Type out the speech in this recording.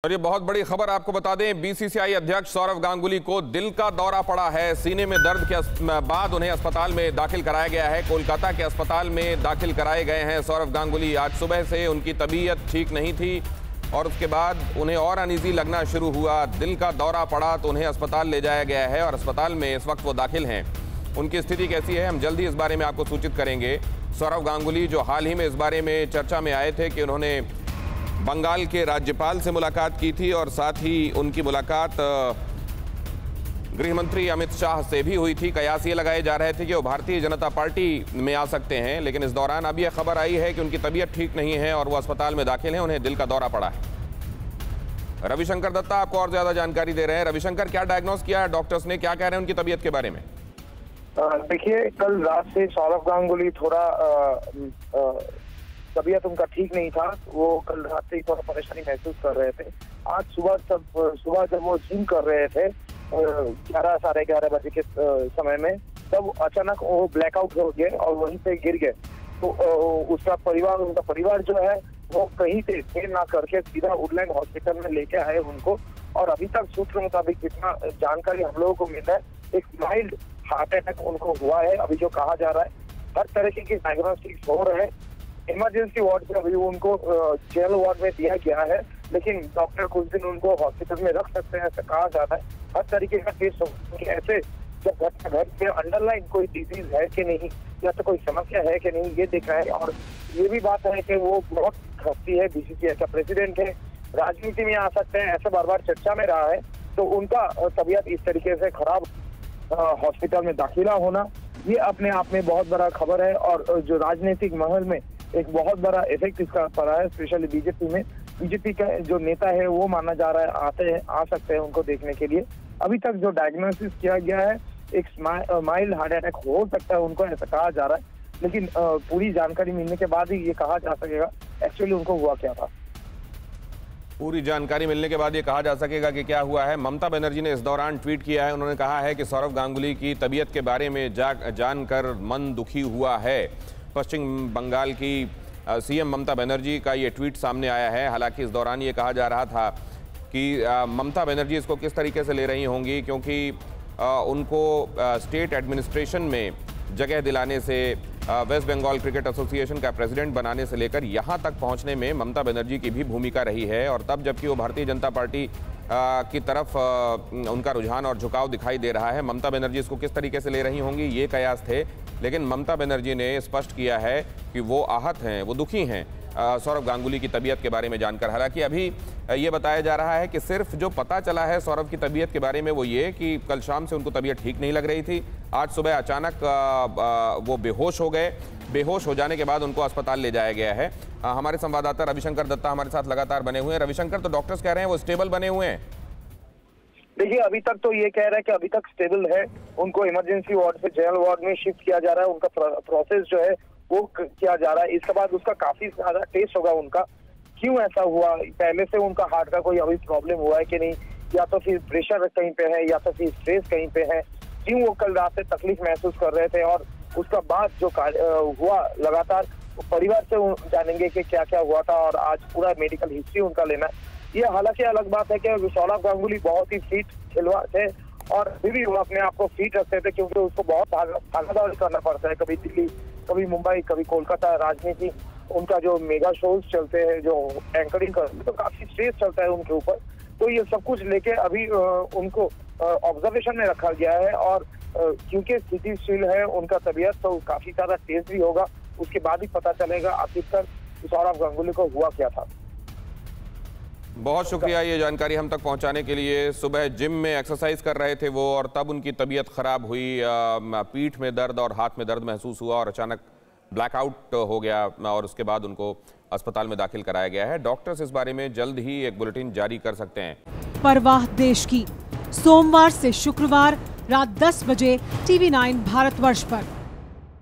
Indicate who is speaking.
Speaker 1: और ये बहुत बड़ी खबर आपको बता दें, बीसीसीआई अध्यक्ष सौरव गांगुली को दिल का दौरा पड़ा है। सीने में दर्द के बाद उन्हें अस्पताल में दाखिल कराया गया है। कोलकाता के अस्पताल में दाखिल कराए गए हैं सौरव गांगुली। आज सुबह से उनकी तबीयत ठीक नहीं थी और उसके बाद उन्हें और अनईजी लगना शुरू हुआ। दिल का दौरा पड़ा तो उन्हें अस्पताल ले जाया गया है और अस्पताल में इस वक्त वो दाखिल हैं। उनकी स्थिति कैसी है, हम जल्द ही इस बारे में आपको सूचित करेंगे। सौरव गांगुली जो हाल ही में इस बारे में चर्चा में आए थे कि उन्होंने बंगाल के राज्यपाल से मुलाकात की थी और साथ ही उनकी मुलाकात गृह मंत्री अमित शाह से भी हुई थी। कयास ये लगाए जा रहे थे कि वो भारतीय जनता पार्टी में आ सकते हैं, लेकिन इस दौरान अब यह खबर आई है कि उनकी तबीयत ठीक नहीं है और वो अस्पताल में दाखिल हैं। उन्हें दिल का दौरा पड़ा है। रविशंकर दत्ता आपको और ज्यादा जानकारी दे रहे हैं। रविशंकर, क्या डायग्नोस किया है डॉक्टर्स ने, क्या कह रहे हैं उनकी तबीयत के बारे में?
Speaker 2: देखिए, कल रात से सौरव गांगुली थोड़ा तबीयत उनका ठीक नहीं था। वो कल रात से ही थोड़ा परेशानी महसूस कर रहे थे। आज सुबह जब वो जिम कर रहे थे 11-11:30 बजे के समय में, तब अचानक वो ब्लैकआउट हो गए और वहीं पे गिर गए। तो उनका परिवार जो है वो कहीं से देर ना करके सीधा वुडलैंड हॉस्पिटल में लेके आए उनको। और अभी तक सूत्र मुताबिक जितना जानकारी हम लोगों को मिला है, एक माइल्ड हार्ट अटैक उनको हुआ है। अभी जो कहा जा रहा है, हर तरीके की डायग्नोस्टिक्स हो रहे हैं। इमरजेंसी वार्ड से अभी उनको जेल वार्ड में दिया गया है, लेकिन डॉक्टर कुछ दिन उनको हॉस्पिटल में रख सकते हैं, ऐसा कहा जाता है। हर तरीके का टेस्ट ऐसे जब घर में अंडरलाइन कोई डिजीज है कि नहीं, या तो कोई समस्या है कि नहीं, ये दिख रहा है। और ये भी बात है कि वो बहुत हस्ती है, बीसीसीआई का प्रेसिडेंट है, राजनीति में आ सकते हैं, ऐसा बार बार चर्चा में रहा है। तो उनका तबीयत इस तरीके से खराब, हॉस्पिटल में दाखिला होना, ये अपने आप में बहुत बड़ा खबर है। और जो राजनीतिक महल में एक बहुत बड़ा इफेक्ट इसका पड़ा है, स्पेशली बीजेपी में। बीजेपी का जो नेता है वो माना जा रहा है आ सकते हैं उनको देखने के लिए। अभी तक जो डायग्नोसिस किया गया है, एक माइल्ड हार्ट अटैक हो सकता है उनको, ऐसा कहा जा रहा है। लेकिन पूरी जानकारी मिलने के बाद ही ये कहा जा सकेगा एक्चुअली उनको हुआ क्या था।
Speaker 1: पूरी जानकारी मिलने के बाद ये कहा जा सकेगा कि क्या हुआ है। ममता बनर्जी ने इस दौरान ट्वीट किया है। उन्होंने कहा है कि सौरव गांगुली की तबीयत के बारे में जानकर मन दुखी हुआ है। पश्चिम बंगाल की सीएम ममता बनर्जी का ये ट्वीट सामने आया है। हालांकि इस दौरान ये कहा जा रहा था कि ममता बनर्जी इसको किस तरीके से ले रही होंगी, क्योंकि उनको स्टेट एडमिनिस्ट्रेशन में जगह दिलाने से, वेस्ट बंगाल क्रिकेट एसोसिएशन का प्रेसिडेंट बनाने से लेकर यहाँ तक पहुँचने में ममता बनर्जी की भी भूमिका रही है। और तब जबकि वो भारतीय जनता पार्टी की तरफ उनका रुझान और झुकाव दिखाई दे रहा है। ममता बनर्जी इसको किस तरीके से ले रही होंगी, ये कयास थे। लेकिन ममता बनर्जी ने स्पष्ट किया है कि वो आहत हैं, वो दुखी हैं सौरव गांगुली की तबीयत के बारे में जानकर। हालांकि अभी ये बताया जा रहा है कि सिर्फ जो पता चला है सौरव की तबीयत के बारे में वो ये कि कल शाम से उनको तबीयत ठीक नहीं लग रही थी। आज सुबह अचानक वो बेहोश हो गए। बेहोश हो जाने के बाद उनको अस्पताल ले जाया गया है। हमारे संवाददाता रविशंकर दत्ता हमारे साथ लगातार बने हुए हैं। रविशंकर, तो डॉक्टर्स कह रहे हैं वो स्टेबल बने हुए हैं?
Speaker 2: देखिए, अभी तक तो ये कह रहा है कि अभी तक स्टेबल है। उनको इमरजेंसी वार्ड से जनरल वार्ड में शिफ्ट किया जा रहा है। उनका प्रोसेस जो है वो किया जा रहा है। इसके बाद उसका काफी ज्यादा टेस्ट होगा उनका, क्यों ऐसा हुआ, पहले से उनका हार्ट का कोई अभी प्रॉब्लम हुआ है कि नहीं, या तो फिर प्रेशर कहीं पे है, या तो फिर स्ट्रेस कहीं पे है, क्यों वो कल रात से तकलीफ महसूस कर रहे थे। और उसका बाद जो हुआ, लगातार परिवार से जानेंगे कि क्या क्या हुआ था और आज पूरा मेडिकल हिस्ट्री उनका लेना। ये हालांकि अलग बात है कि सौरव गांगुली बहुत ही फिट खिलवाड़ थे और फिर भी वो अपने आप को फिट रखते थे, क्योंकि उसको बहुत भागदौड़ करना पड़ता है, कभी दिल्ली, कभी मुंबई, कभी कोलकाता। राजनीति, उनका जो मेगा शोज चलते हैं, जो एंकरिंग करते हैं, तो काफी स्ट्रेस चलता है उनके ऊपर। तो ये सब कुछ लेके अभी उनको ऑब्जर्वेशन में रखा गया है। और क्योंकि स्थितिशील है उनका तबीयत, तो काफी ज्यादा टेस्ट भी होगा, उसके बाद ही पता चलेगा आखिरकार सौरव गांगुली को हुआ क्या था।
Speaker 1: बहुत शुक्रिया ये जानकारी हम तक पहुंचाने के लिए। सुबह जिम में एक्सरसाइज कर रहे थे वो और तब उनकी तबीयत खराब हुई। पीठ में दर्द और हाथ में दर्द महसूस हुआ और अचानक ब्लैकआउट हो गया और उसके बाद उनको अस्पताल में दाखिल कराया गया है। डॉक्टर्स इस बारे में जल्द ही एक बुलेटिन जारी कर सकते हैं।
Speaker 3: परवाह देश की, सोमवार से शुक्रवार रात 10 बजे TV9 भारतवर्ष पर।